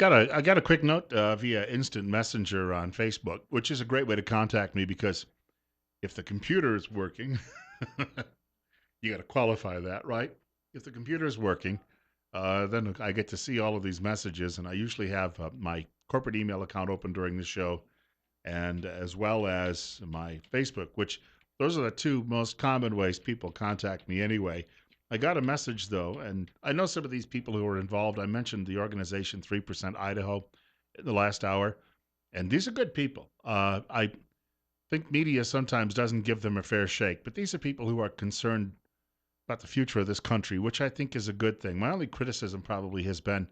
I got a quick note via instant messenger on Facebook, which is a great way to contact me because if the computer is working, you got to qualify that, right? If the computer is working, then I get to see all of these messages, and I usually have my corporate email account open during the show, and as well as my Facebook, which those are the two most common ways people contact me anyway. I got a message though, and I know some of these people who are involved. I mentioned the organization 3% Idaho in the last hour, and these are good people. I think media sometimes doesn't give them a fair shake, but these are people who are concerned about the future of this country, which I think is a good thing. My only criticism probably has been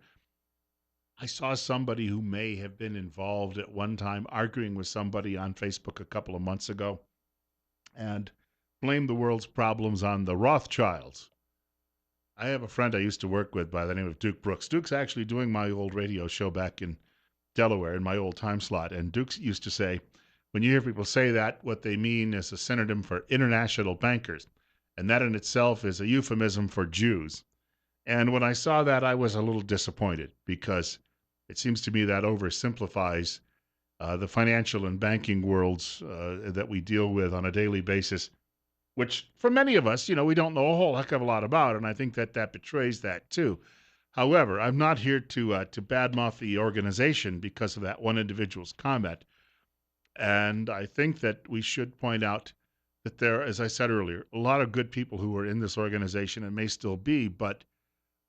I saw somebody who may have been involved at one time arguing with somebody on Facebook a couple of months ago and blamed the world's problems on the Rothschilds. I have a friend I used to work with by the name of Duke Brooks. Duke's actually doing my old radio show back in Delaware in my old time slot. And Duke used to say, when you hear people say that, what they mean is a synonym for international bankers. And that in itself is a euphemism for Jews. And when I saw that, I was a little disappointed because it seems to me that oversimplifies the financial and banking worlds that we deal with on a daily basis, which for many of us, we don't know a whole heck of a lot about. And I think that that betrays that too. However, I'm not here to badmouth the organization because of that one individual's comment. And I think that we should point out that there, as I said earlier, a lot of good people who are in this organization and may still be, but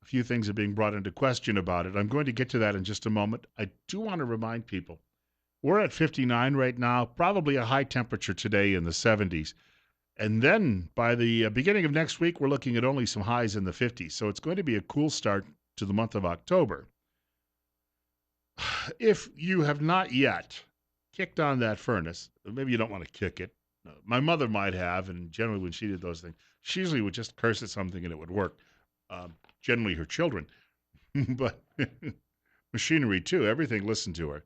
a few things are being brought into question about it. I'm going to get to that in just a moment. I do want to remind people we're at 59 right now, probably a high temperature today in the 70s. And then by the beginning of next week, we're looking at only some highs in the 50s. So it's going to be a cool start to the month of October. If you have not yet kicked on that furnace, maybe you don't want to kick it. My mother might have, and generally when she did those things, she usually would just curse at something and it would work. Generally her children, but machinery too. Everything listened to her.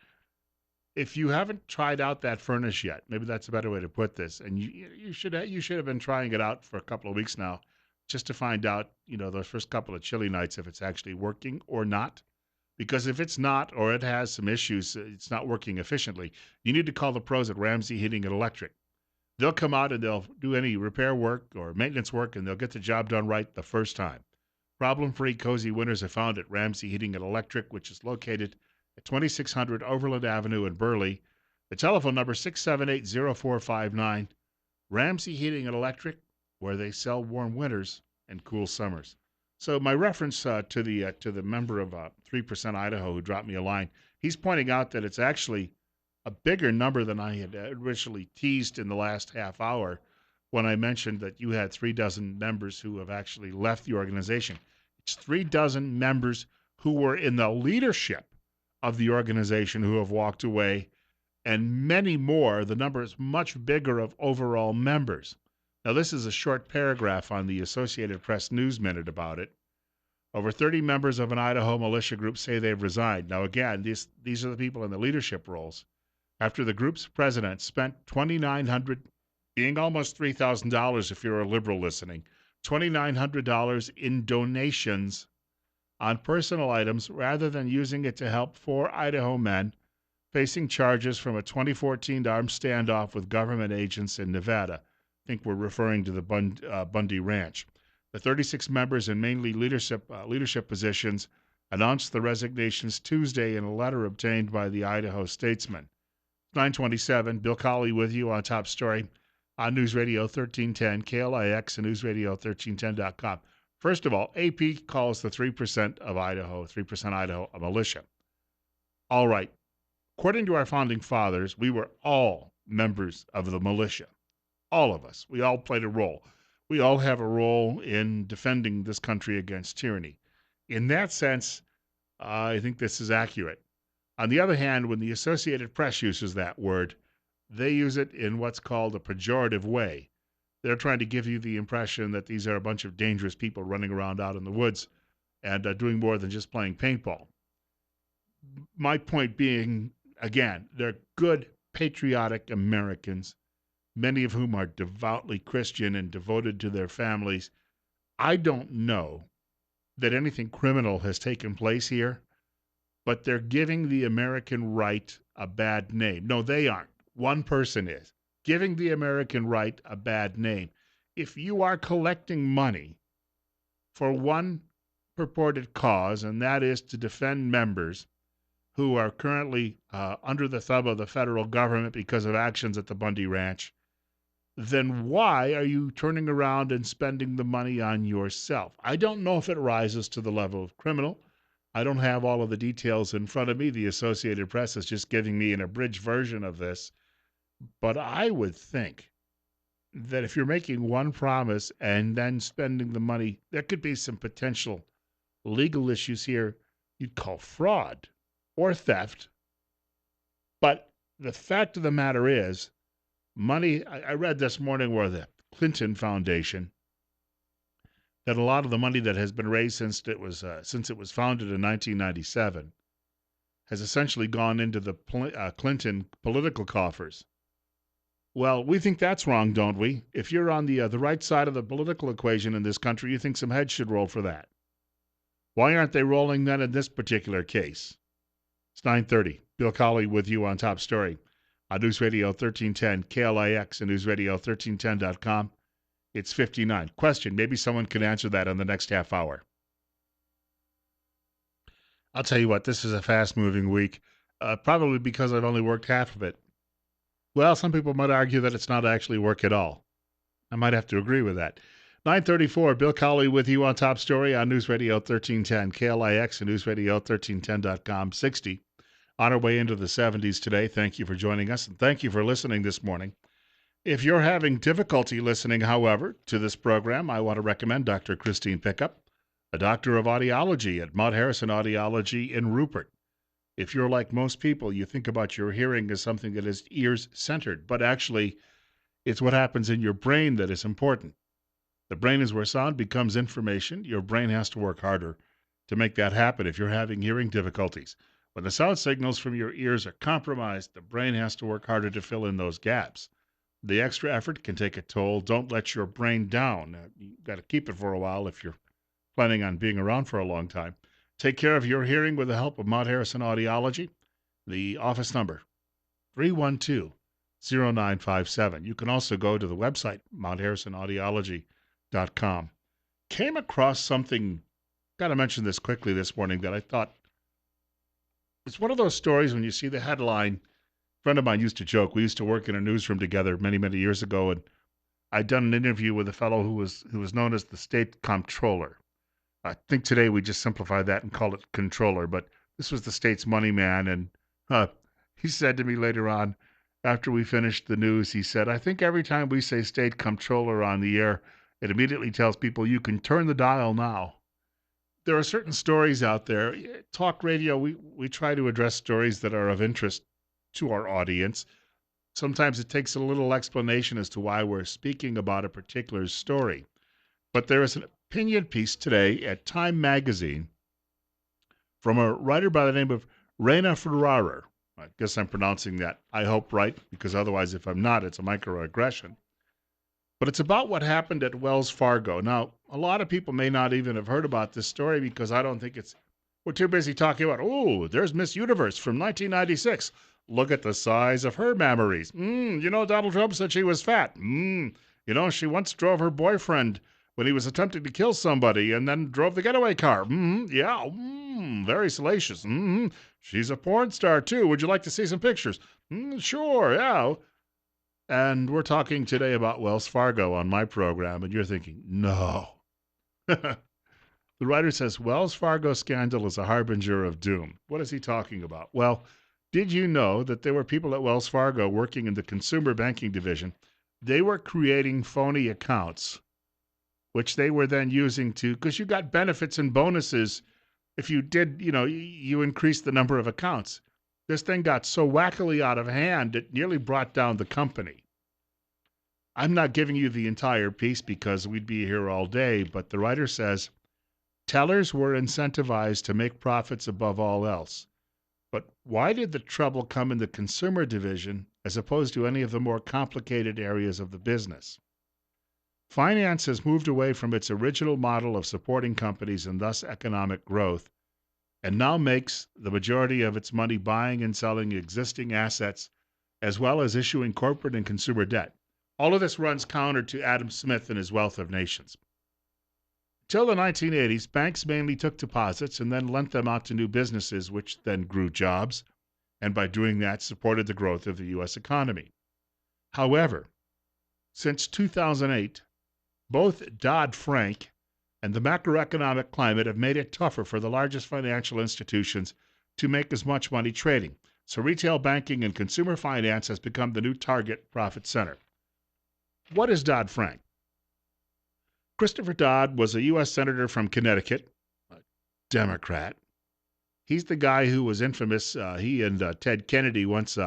If you haven't tried out that furnace yet, maybe that's a better way to put this, and you should have been trying it out for a couple of weeks now, just to find out, those first couple of chilly nights if it's actually working or not. Because if it's not, or it has some issues, it's not working efficiently, you need to call the pros at Ramsey Heating and Electric. They'll come out and they'll do any repair work or maintenance work, and they'll get the job done right the first time. Problem-free, cozy winters are found at Ramsey Heating and Electric, which is located at 2600 Overland Avenue in Burley. The telephone number 678-0459. Ramsey Heating and Electric, where they sell warm winters and cool summers. So my reference to the member of 3% Idaho who dropped me a line, he's pointing out that it's actually a bigger number than I had originally teased in the last half hour when I mentioned that you had 3 dozen members who have actually left the organization. It's 3 dozen members who were in the leadership of the organization who have walked away, and many more. The number is much bigger of overall members. Now, this is a short paragraph on the Associated Press News Minute about it. Over 30 members of an Idaho militia group say they've resigned. Now, again, these are the people in the leadership roles. After the group's president spent $2,900, being almost $3,000 if you're a liberal listening, $2,900 in donations on personal items rather than using it to help 4 Idaho men facing charges from a 2014 armed standoff with government agents in Nevada. I think we're referring to the Bundy Ranch. The 36 members in mainly leadership positions announced the resignations Tuesday in a letter obtained by the Idaho Statesman. 927, Bill Colley with you on Top Story on News Radio 1310, KLIX, and newsradio1310.com. First of all, AP calls the 3% of Idaho, 3% Idaho, a militia. All right. According to our founding fathers, we were all members of the militia. All of us. We all played a role. We all have a role in defending this country against tyranny. In that sense, I think this is accurate. On the other hand, when the Associated Press uses that word, they use it in what's called a pejorative way. They're trying to give you the impression that these are a bunch of dangerous people running around out in the woods and doing more than just playing paintball. My point being, again, they're good, patriotic Americans, many of whom are devoutly Christian and devoted to their families. I don't know that anything criminal has taken place here, but they're giving the American right a bad name. No, they aren't. One person is giving the American right a bad name. If you are collecting money for one purported cause, and that is to defend members who are currently under the thumb of the federal government because of actions at the Bundy Ranch, then why are you turning around and spending the money on yourself? I don't know if it rises to the level of criminal. I don't have all of the details in front of me. The Associated Press is just giving me an abridged version of this. But I would think that if you're making one promise and then spending the money, there could be some potential legal issues here you'd call fraud or theft. But the fact of the matter is, money, I read this morning where the Clinton Foundation, that a lot of the money that has been raised since it was founded in 1997 has essentially gone into the Clinton political coffers. Well, we think that's wrong, don't we? If you're on the right side of the political equation in this country, you think some heads should roll for that. Why aren't they rolling then in this particular case? It's 9:30. Bill Colley with you on Top Story on News Radio 1310, KLIX, and newsradio1310.com. It's 59. Question, maybe someone can answer that in the next half hour. I'll tell you what, this is a fast-moving week, probably because I've only worked half of it. Well, some people might argue that it's not actually work at all. I might have to agree with that. 9:34, Bill Colley with you on Top Story on News Radio 1310, KLIX, and newsradio1310.com. 60. On our way into the 70s today. Thank you for joining us, and thank you for listening this morning. If you're having difficulty listening, however, to this program, I want to recommend Dr. Christine Pickup, a doctor of audiology at Mount Harrison Audiology in Rupert. If you're like most people, you think about your hearing as something that is ears-centered, but actually, it's what happens in your brain that is important. The brain is where sound becomes information. Your brain has to work harder to make that happen if you're having hearing difficulties. When the sound signals from your ears are compromised, the brain has to work harder to fill in those gaps. The extra effort can take a toll. Don't let your brain down. You've got to keep it for a while if you're planning on being around for a long time. Take care of your hearing with the help of Mount Harrison Audiology. The office number, 312-0957. You can also go to the website, mountharrisonaudiology.com. Came across something, got to mention this quickly this morning, that I thought, it's one of those stories when you see the headline. A friend of mine used to joke, we used to work in a newsroom together many, many years ago, and I'd done an interview with a fellow who was known as the state comptroller. I think today we just simplify that and call it controller, but this was the state's money man, and he said to me later on, after we finished the news, he said, I think every time we say state comptroller on the air, it immediately tells people you can turn the dial now. There are certain stories out there. Talk radio, we try to address stories that are of interest to our audience. Sometimes it takes a little explanation as to why we're speaking about a particular story. But there is an opinion piece today at Time Magazine from a writer by the name of Reina Ferrara. I guess I'm pronouncing that, I hope, right, because otherwise, if I'm not, it's a microaggression. But it's about what happened at Wells Fargo. Now, a lot of people may not even have heard about this story because I don't think we're too busy talking about, there's Miss Universe from 1996. Look at the size of her mammaries. Donald Trump said she was fat. She once drove her boyfriend when he was attempting to kill somebody and then drove the getaway car. Very salacious. She's a porn star, too. Would you like to see some pictures? Sure, yeah. And we're talking today about Wells Fargo on my program, and you're thinking, no. The writer says, Wells Fargo scandal is a harbinger of doom. What is he talking about? Well, did you know that there were people at Wells Fargo working in the consumer banking division? They were creating phony accounts, which they were then using because you got benefits and bonuses if you did, you increased the number of accounts. This thing got so wackily out of hand, it nearly brought down the company. I'm not giving you the entire piece because we'd be here all day, but the writer says, tellers were incentivized to make profits above all else. But why did the trouble come in the consumer division as opposed to any of the more complicated areas of the business? Finance has moved away from its original model of supporting companies and thus economic growth and now makes the majority of its money buying and selling existing assets as well as issuing corporate and consumer debt. All of this runs counter to Adam Smith and his Wealth of Nations. Till the 1980s, banks mainly took deposits and then lent them out to new businesses, which then grew jobs, and by doing that, supported the growth of the U.S. economy. However, since 2008, both Dodd-Frank and the macroeconomic climate have made it tougher for the largest financial institutions to make as much money trading. So retail banking and consumer finance has become the new target profit center. What is Dodd-Frank? Christopher Dodd was a U.S. Senator from Connecticut, a Democrat. He's the guy who was infamous. He and Ted Kennedy once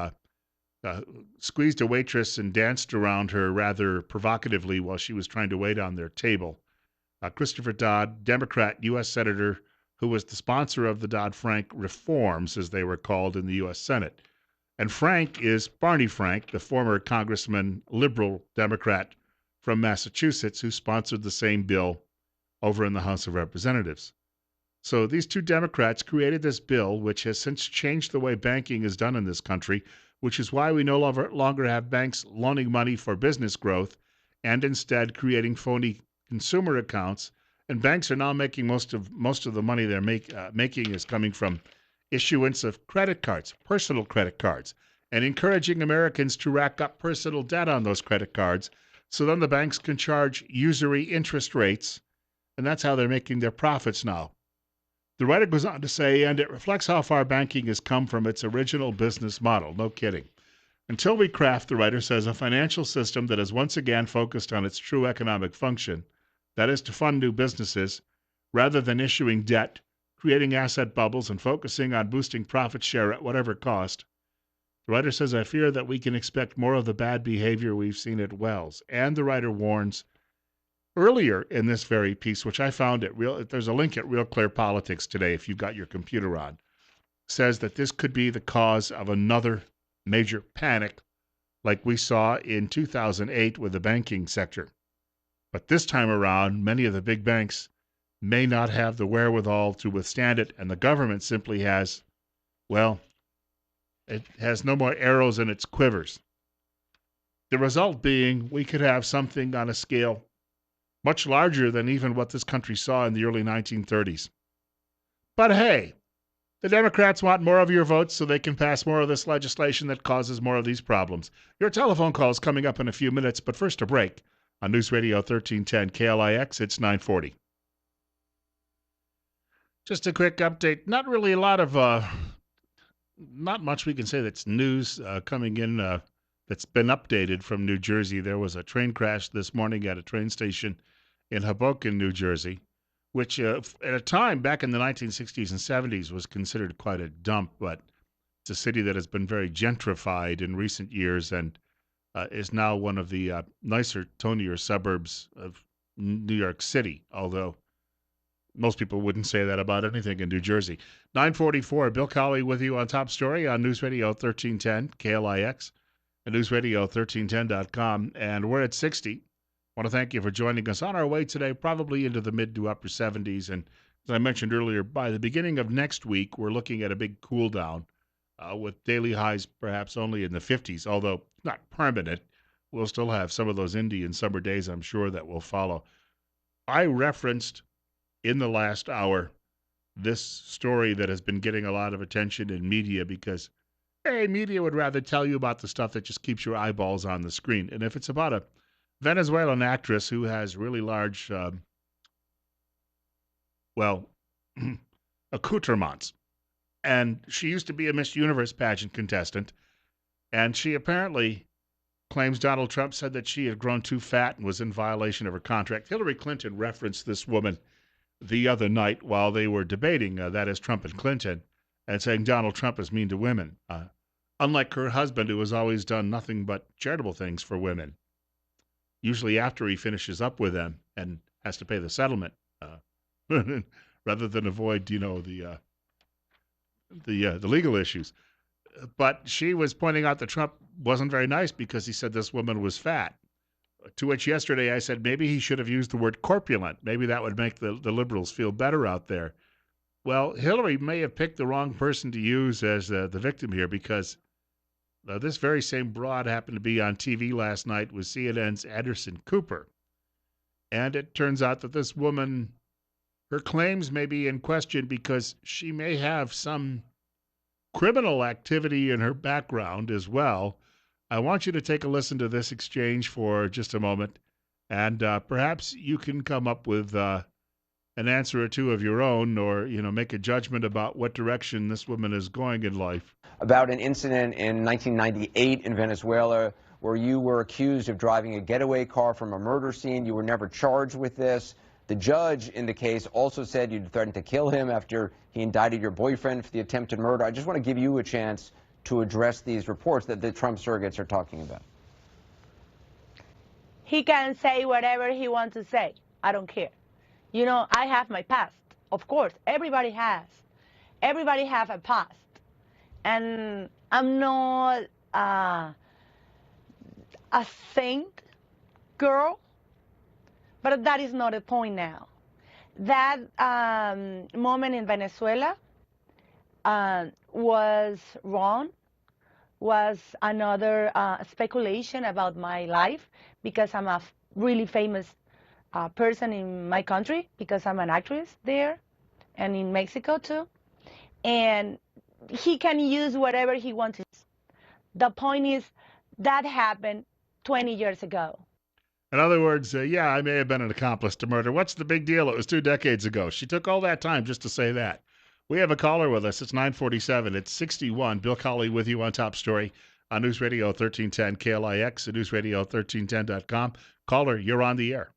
squeezed a waitress and danced around her rather provocatively while she was trying to wait on their table. Christopher Dodd, Democrat U.S. Senator, who was the sponsor of the Dodd-Frank reforms, as they were called in the U.S. Senate. And Frank is Barney Frank, the former congressman, liberal Democrat from Massachusetts, who sponsored the same bill over in the House of Representatives. So these two Democrats created this bill, which has since changed the way banking is done in this country, which is why we no longer have banks loaning money for business growth and instead creating phony consumer accounts. And banks are now making most of the money they're making is coming from issuance of credit cards, personal credit cards, and encouraging Americans to rack up personal debt on those credit cards. So then the banks can charge usury interest rates, and that's how they're making their profits now. The writer goes on to say, and it reflects how far banking has come from its original business model. No kidding. Until we craft, the writer says, a financial system that is once again focused on its true economic function, that is to fund new businesses, rather than issuing debt, creating asset bubbles, and focusing on boosting profit share at whatever cost. The writer says, I fear that we can expect more of the bad behavior we've seen at Wells. And the writer warns earlier in this very piece, which I found there's a link at Real Clear Politics today if you've got your computer on, says that this could be the cause of another major panic like we saw in 2008 with the banking sector. But this time around, many of the big banks may not have the wherewithal to withstand it, and the government simply has, well, it has no more arrows in its quivers. The result being we could have something on a scale much larger than even what this country saw in the early 1930s. But hey, the Democrats want more of your votes so they can pass more of this legislation that causes more of these problems. Your telephone call is coming up in a few minutes, but first a break. On News Radio 1310 KLIX, it's 940. Just a quick update. Not really a lot of not much we can say that's news coming in that's been updated from New Jersey. There was a train crash this morning at a train station in Hoboken, New Jersey, which at a time back in the 1960s and 70s was considered quite a dump, but it's a city that has been very gentrified in recent years and is now one of the nicer, tonier suburbs of New York City, although most people wouldn't say that about anything in New Jersey. 944, Bill Colley with you on Top Story on News Radio 1310, KLIX, and newsradio1310.com. And we're at 60. I want to thank you for joining us on our way today, probably into the mid to upper 70s. And as I mentioned earlier, by the beginning of next week, we're looking at a big cool down with daily highs perhaps only in the 50s, although not permanent. We'll still have some of those Indian summer days, I'm sure, that will follow. I referenced in the last hour this story that has been getting a lot of attention in media because, hey, media would rather tell you about the stuff that just keeps your eyeballs on the screen. And if it's about a Venezuelan actress who has really large, accoutrements, and she used to be a Miss Universe pageant contestant, and she apparently claims Donald Trump said that she had grown too fat and was in violation of her contract. Hillary Clinton referenced this woman the other night while they were debating, that is Trump and Clinton, and saying Donald Trump is mean to women. Unlike her husband, who has always done nothing but charitable things for women, usually after he finishes up with them and has to pay the settlement, rather than avoid, the legal issues. But she was pointing out that Trump wasn't very nice because he said this woman was fat. To which yesterday I said maybe he should have used the word corpulent. Maybe that would make the liberals feel better out there. Well, Hillary may have picked the wrong person to use as the victim here because this very same broad happened to be on TV last night with CNN's Anderson Cooper. And it turns out that this woman, her claims may be in question because she may have some criminal activity in her background as well. I want you to take a listen to this exchange for just a moment, and perhaps you can come up with an answer or two of your own, or make a judgment about what direction this woman is going in life. About an incident in 1998 in Venezuela where you were accused of driving a getaway car from a murder scene. You were never charged with this. The judge in the case also said you'd threatened to kill him after he indicted your boyfriend for the attempted murder. I just want to give you a chance to address these reports that the Trump surrogates are talking about. He can say whatever he wants to say. I don't care. I have my past. Of course, everybody has. Everybody have a past. And I'm not a saint girl, but that is not the point now. That moment in Venezuela was wrong, was another speculation about my life because I'm a really famous person in my country because I'm an actress there and in Mexico too. And he can use whatever he wants to. The point is that happened 20 years ago. In other words, yeah, I may have been an accomplice to murder. What's the big deal? It was 2 decades ago. She took all that time just to say that. We have a caller with us. It's 9:47. It's 61. Bill Colley with you on Top Story on News Radio 1310 KLIX and newsradio1310.com. Caller, you're on the air.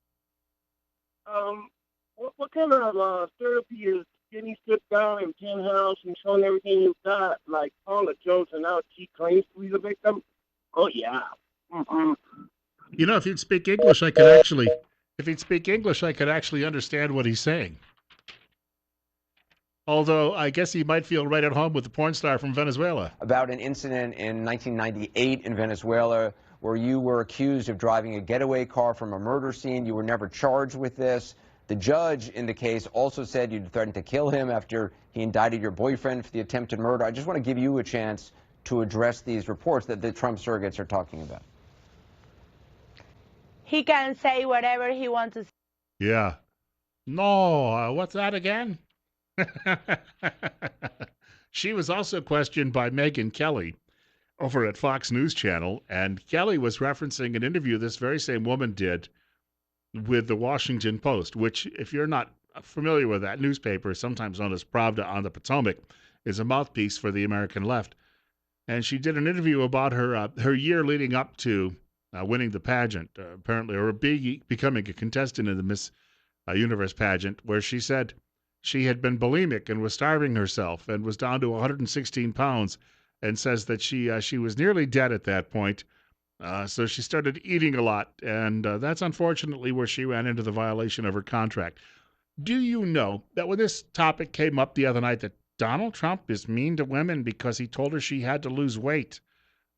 What kind of therapy is getting sit down in penthouse and showing everything you've got, like Paula Jones, and now she claims to be the victim? Oh yeah. Mm-hmm. If he'd speak English, I could actually. If he'd speak English, I could actually understand what he's saying. Although I guess he might feel right at home with the porn star from Venezuela. About an incident in 1998 in Venezuela where you were accused of driving a getaway car from a murder scene. You were never charged with this. The judge in the case also said you'd threatened to kill him after he indicted your boyfriend for the attempted murder. I just want to give you a chance to address these reports that the Trump surrogates are talking about. He can say whatever he wants to say. Yeah. No, what's that again? She was also questioned by Megyn Kelly over at Fox News Channel, and Kelly was referencing an interview this very same woman did with the Washington Post, which, if you're not familiar with that newspaper, sometimes known as Pravda on the Potomac, is a mouthpiece for the American left. And she did an interview about her year leading up to winning the pageant, apparently, or becoming a contestant in the Miss Universe pageant, where she said she had been bulimic and was starving herself and was down to 116 pounds, and says that she was nearly dead at that point. So she started eating a lot, and that's unfortunately where she ran into the violation of her contract. Do you know that when this topic came up the other night, that Donald Trump is mean to women because he told her she had to lose weight?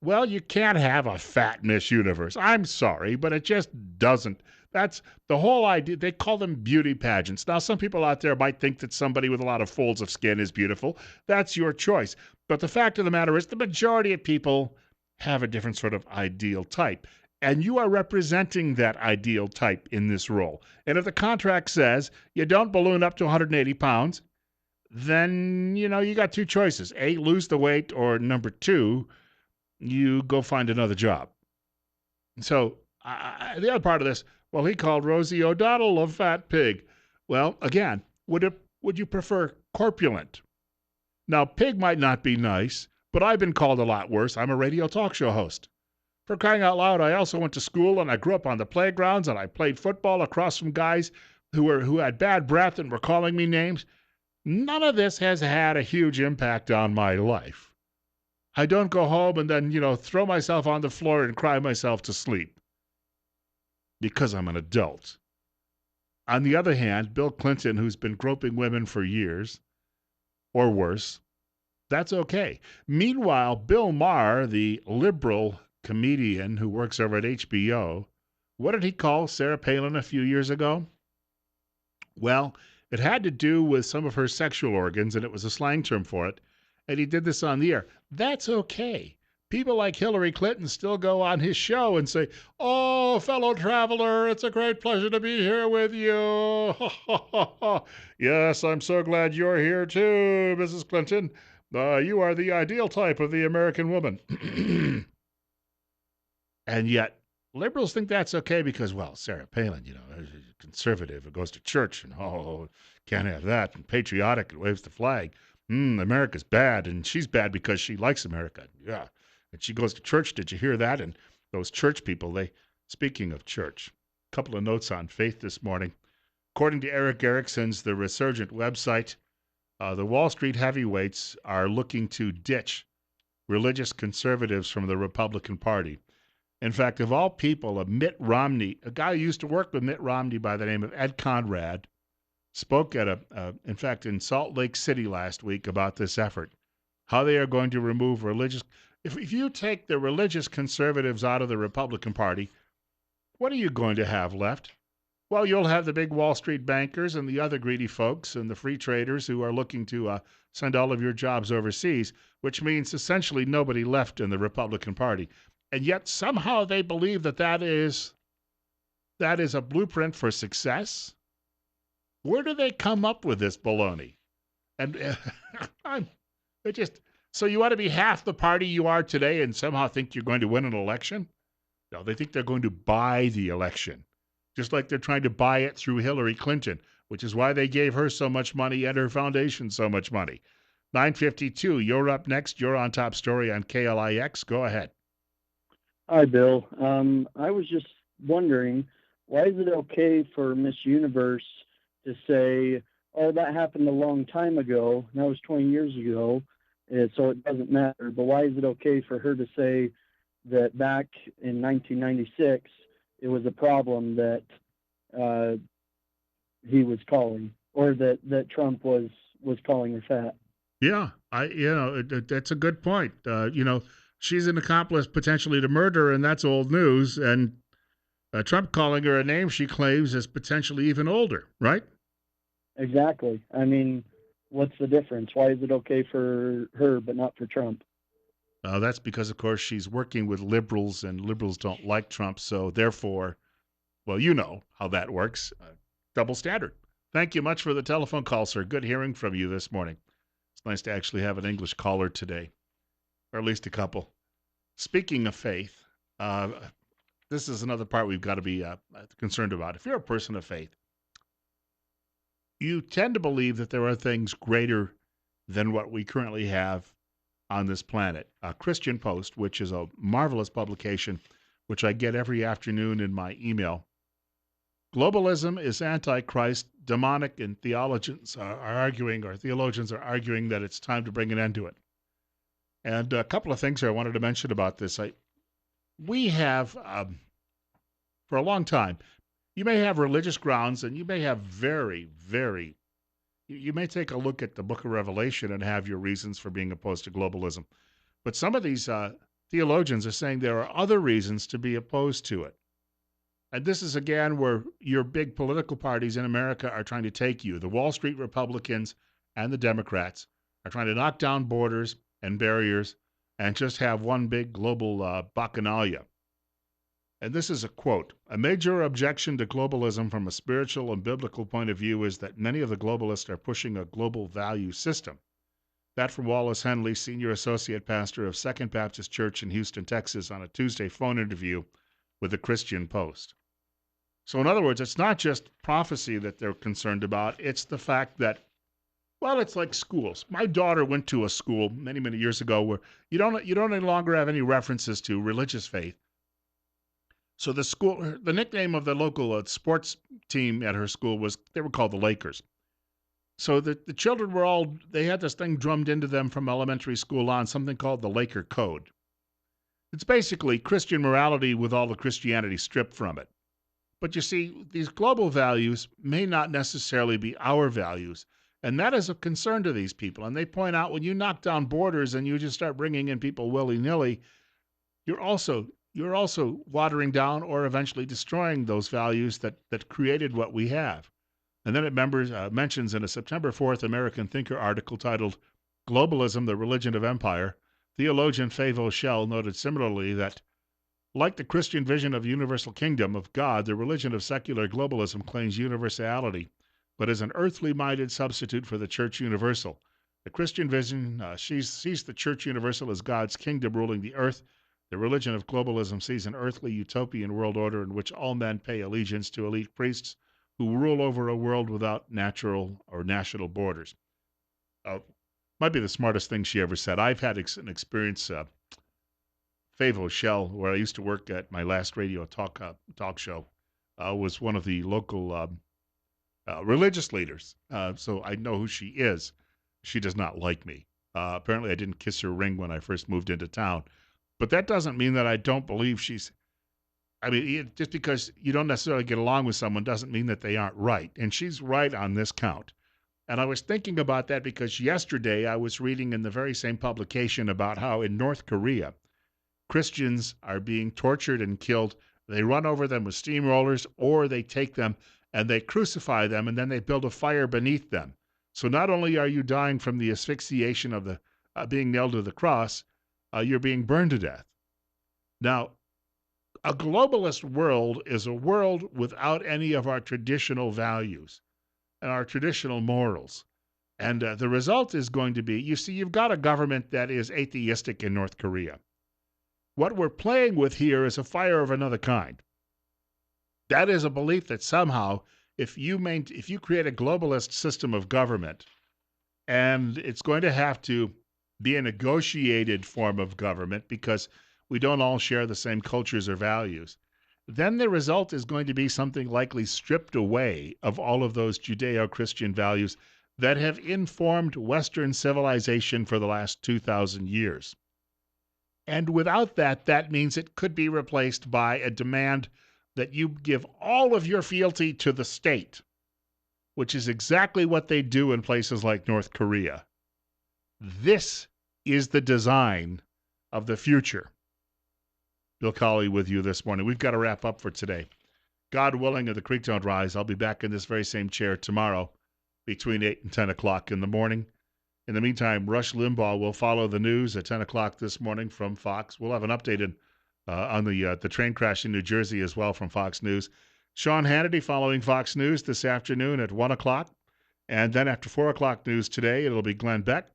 Well, you can't have a fat Miss Universe. I'm sorry, but it just doesn't. That's the whole idea. They call them beauty pageants. Now, some people out there might think that somebody with a lot of folds of skin is beautiful. That's your choice. But the fact of the matter is the majority of people have a different sort of ideal type. And you are representing that ideal type in this role. And if the contract says you don't balloon up to 180 pounds, then, you got two choices. A, lose the weight, or number two, you go find another job. So the other part of this, well, he called Rosie O'Donnell a fat pig. Well, again, would you prefer corpulent? Now, pig might not be nice, but I've been called a lot worse. I'm a radio talk show host. For crying out loud, I also went to school and I grew up on the playgrounds and I played football across from guys who had bad breath and were calling me names. None of this has had a huge impact on my life. I don't go home and then, throw myself on the floor and cry myself to sleep because I'm an adult. On the other hand, Bill Clinton, who's been groping women for years, or worse, that's okay. Meanwhile, Bill Maher, the liberal comedian who works over at HBO, what did he call Sarah Palin a few years ago? Well, It had to do with some of her sexual organs, and it was a slang term for it. And he did this on the air. That's okay. People like Hillary Clinton still go on his show and say, "Oh, fellow traveler, it's a great pleasure to be here with you." Yes, I'm so glad you're here too, Mrs. Clinton. You are the ideal type of the American woman. And yet, liberals think that's okay because, well, Sarah Palin, is conservative, goes to church, and can't have that, and patriotic, and waves the flag. America's bad, and she's bad because she likes America. Yeah. And she goes to church. Did you hear that? And those church people, speaking of church, a couple of notes on faith this morning. According to Eric Erickson's The Resurgent website, the Wall Street heavyweights are looking to ditch religious conservatives from the Republican Party. In fact, of all people, Mitt Romney, a guy who used to work with Mitt Romney by the name of Ed Conrad, spoke in fact, in Salt Lake City last week about this effort, how they are going to remove religious. If you take the religious conservatives out of the Republican Party, what are you going to have left? Well, you'll have the big Wall Street bankers and the other greedy folks and the free traders who are looking to send all of your jobs overseas, which means essentially nobody left in the Republican Party. And yet somehow they believe that is a blueprint for success. Where do they come up with this baloney? And so you ought to be half the party you are today and somehow think you're going to win an election? No, they think they're going to buy the election, just like they're trying to buy it through Hillary Clinton, which is why they gave her so much money and her foundation so much money. 9:52, you're up next. You're on Top Story on KLIX. Go ahead. Hi, Bill. I was just wondering, why is it okay for Miss Universe to say, oh, that happened a long time ago, that was 20 years ago, so it doesn't matter. But why is it okay for her to say that back in 1996, it was a problem that he was calling, or that Trump was calling her fat? Yeah, that's a good point. She's an accomplice potentially to murder, and that's old news. And Trump calling her a name she claims is potentially even older, right? Exactly. I mean, what's the difference? Why is it okay for her but not for Trump? That's because, of course, she's working with liberals, and liberals don't like Trump. So therefore, well, you know how that works. Double standard. Thank you much for the telephone call, sir. Good hearing from you this morning. It's nice to actually have an English caller today, or at least a couple. Speaking of faith, this is another part we've got to be concerned about. If you're a person of faith, you tend to believe that there are things greater than what we currently have on this planet. Christian Post, which is a marvelous publication, which I get every afternoon in my email. Globalism is antichrist, demonic, and theologians are arguing that it's time to bring an end to it. And a couple of things here I wanted to mention about this. We have, for a long time, you may have religious grounds, and you may have you may take a look at the book of Revelation and have your reasons for being opposed to globalism. But some of these theologians are saying there are other reasons to be opposed to it. And this is, again, where your big political parties in America are trying to take you. The Wall Street Republicans and the Democrats are trying to knock down borders and barriers and just have one big global bacchanalia. And this is a quote: "A major objection to globalism from a spiritual and biblical point of view is that many of the globalists are pushing a global value system." That from Wallace Henley, Senior Associate Pastor of Second Baptist Church in Houston, Texas, on a Tuesday phone interview with the Christian Post. So in other words, it's not just prophecy that they're concerned about. It's the fact that, well, it's like schools. My daughter went to a school many, many years ago where you don't any longer have any references to religious faith. So the nickname of the local sports team at her school they were called the Lakers. So the children they had this thing drummed into them from elementary school on, something called the Laker Code. It's basically Christian morality with all the Christianity stripped from it. But you see, these global values may not necessarily be our values, and that is of concern to these people. And they point out when you knock down borders and you just start bringing in people willy-nilly, you're also watering down or eventually destroying those values that created what we have. And then it mentions in a September 4th American Thinker article titled Globalism, the Religion of Empire, theologian Favo Shell noted similarly that, like the Christian vision of universal kingdom of God, the religion of secular globalism claims universality, but is an earthly-minded substitute for the church universal. The Christian vision sees the church universal as God's kingdom ruling the earth. The religion of globalism sees an earthly utopian world order in which all men pay allegiance to elite priests who rule over a world without natural or national borders. Might be the smartest thing she ever said. I've had an experience, Favo Shell, where I used to work at my last radio talk show, was one of the local religious leaders. So I know who she is. She does not like me. Apparently, I didn't kiss her ring when I first moved into town. But that doesn't mean that I don't believe just because you don't necessarily get along with someone doesn't mean that they aren't right. And she's right on this count. And I was thinking about that because yesterday I was reading in the very same publication about how in North Korea, Christians are being tortured and killed. They run over them with steamrollers, or they take them and they crucify them, and then they build a fire beneath them. So not only are you dying from the asphyxiation of the being nailed to the cross, you're being burned to death. Now, a globalist world is a world without any of our traditional values and our traditional morals. And the result is going to be, you see, you've got a government that is atheistic in North Korea. What we're playing with here is a fire of another kind. That is a belief that somehow, if you create a globalist system of government, and it's going to have to be a negotiated form of government because we don't all share the same cultures or values, then the result is going to be something likely stripped away of all of those Judeo-Christian values that have informed Western civilization for the last 2,000 years. And without that, that means it could be replaced by a demand that you give all of your fealty to the state, which is exactly what they do in places like North Korea. This is the design of the future. Bill Colley with you this morning. We've got to wrap up for today. God willing, if the creek don't rise, I'll be back in this very same chair tomorrow between 8 and 10 o'clock in the morning. In the meantime, Rush Limbaugh will follow the news at 10 o'clock this morning from Fox. We'll have an update on the train crash in New Jersey as well from Fox News. Sean Hannity following Fox News this afternoon at 1 o'clock. And then after 4 o'clock news today, it'll be Glenn Beck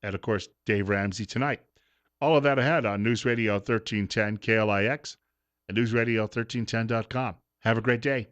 and, of course, Dave Ramsey tonight. All of that ahead on News Radio 1310 KLIX and newsradio1310.com. Have a great day.